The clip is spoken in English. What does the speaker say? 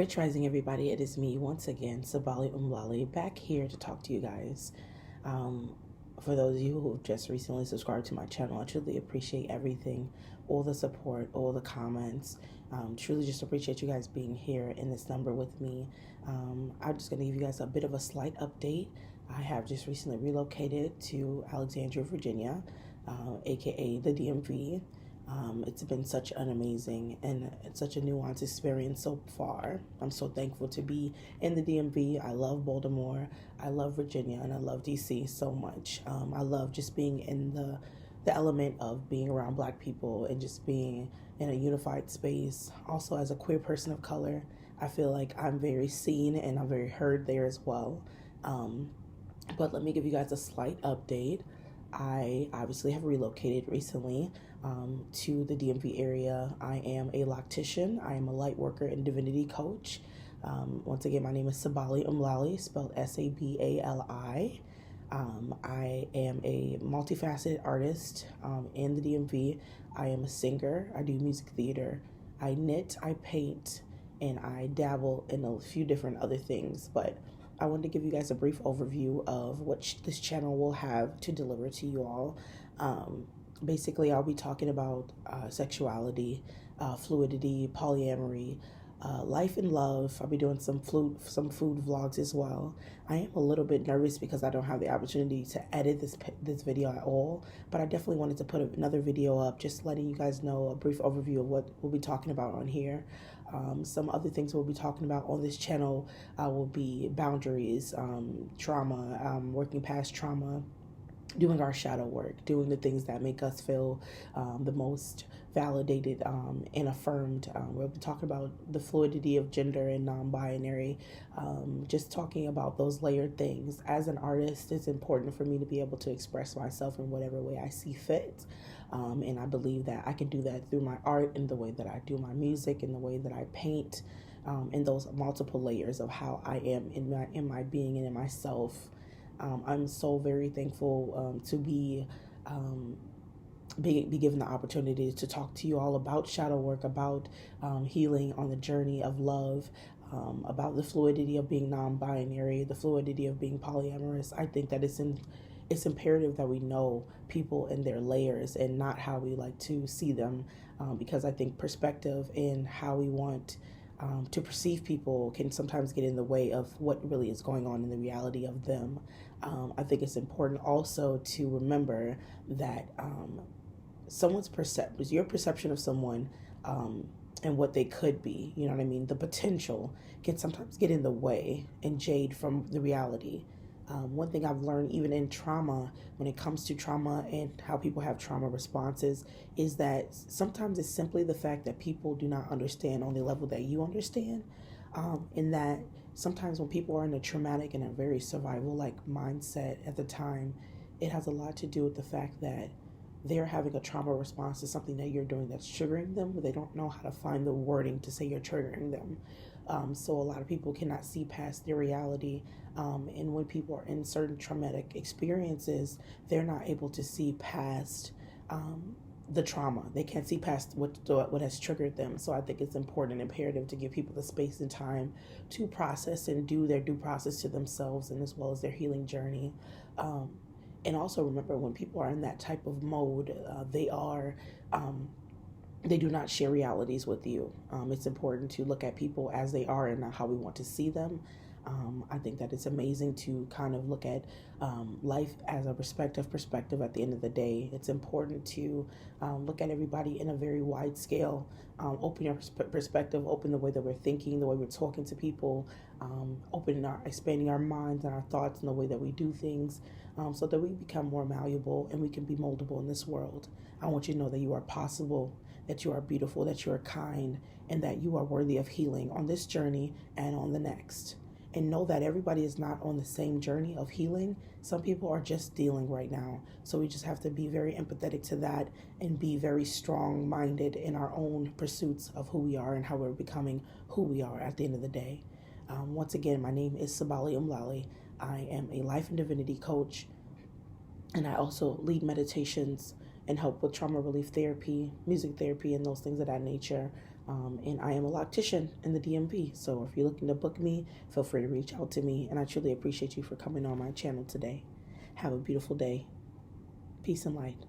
Rich Rising, everybody. It is me once again, Sabali Umlali, back here to talk to you guys. Um, for those of you who have just recently subscribed to my channel, I truly appreciate everything, all the support, all the comments. Truly just appreciate you guys being here in this number with me. I'm just going to give you guys a bit of a slight update. I have just recently relocated to Alexandria, Virginia, aka the DMV. It's been such an amazing and such a nuanced experience so far. I'm so thankful to be in the DMV. I love Baltimore, I love Virginia, and I love DC so much. I love just being in the element of being around Black people and just being in a unified space. Also, as a queer person of color, I feel like I'm very seen and I'm very heard there as well. But let me give you guys a slight update. I obviously have relocated recently to the DMV area. I am a loctician. I am a light worker and divinity coach. Once again, my name is Sabali Umlali, spelled Sabali. I am a multifaceted artist in the DMV. I am a singer. I do music theater. I knit, I paint, and I dabble in a few different other things. But I wanted to give you guys a brief overview of what this channel will have to deliver to you all. Basically, I'll be talking about sexuality, fluidity, polyamory, life and love. I'll be doing some food vlogs as well. I am a little bit nervous because I don't have the opportunity to edit this video at all, but I definitely wanted to put another video up, just letting you guys know a brief overview of what we'll be talking about on here. Some other things we'll be talking about on this channel will be boundaries, trauma, working past trauma, doing our shadow work, doing the things that make us feel the most validated and affirmed. We'll be talking about the fluidity of gender and non-binary, just talking about those layered things. As an artist, it's important for me to be able to express myself in whatever way I see fit. And I believe that I can do that through my art and the way that I do my music and the way that I paint, and those multiple layers of how I am in my being and in myself. I'm so very thankful to be given the opportunity to talk to you all about shadow work, about healing on the journey of love, about the fluidity of being non-binary, the fluidity of being polyamorous. I think that it's imperative that we know people and their layers and not how we like to see them, because I think perspective and how we want to perceive people can sometimes get in the way of what really is going on in the reality of them. I think it's important also to remember that your perception of someone and what they could be, you know what I mean? The potential can sometimes get in the way and jade from the reality. One thing I've learned, even in trauma, when it comes to trauma and how people have trauma responses, is that sometimes it's simply the fact that people do not understand on the level that you understand. In that sometimes when people are in a traumatic and a very survival-like mindset at the time, it has a lot to do with the fact that they're having a trauma response to something that you're doing that's triggering them, but they don't know how to find the wording to say you're triggering them. So a lot of people cannot see past their reality. And when people are in certain traumatic experiences, they're not able to see past the trauma. They can't see past what has triggered them. So I think it's important and imperative to give people the space and time to process and do their due process to themselves and as well as their healing journey. And also remember, when people are in that type of mode, they do not share realities with you. It's important to look at people as they are and not how we want to see them. I think that it's amazing to kind of look at life as a perspective at the end of the day. It's important to look at everybody in a very wide scale, open your perspective, open the way that we're thinking, the way we're talking to people, expanding our minds and our thoughts and the way that we do things, so that we become more malleable and we can be moldable in this world. I want you to know that you are possible, that you are beautiful, that you are kind, and that you are worthy of healing on this journey and on the next. And know that everybody is not on the same journey of healing. Some people are just dealing right now. So we just have to be very empathetic to that and be very strong-minded in our own pursuits of who we are and how we're becoming who we are at the end of the day. Once again, my name is Sabali Umlali. I am a life and divinity coach, and I also lead meditations and help with trauma relief therapy, music therapy, and those things of that nature. And I am a loctician in the DMV. So if you're looking to book me, feel free to reach out to me. And I truly appreciate you for coming on my channel today. Have a beautiful day. Peace and light.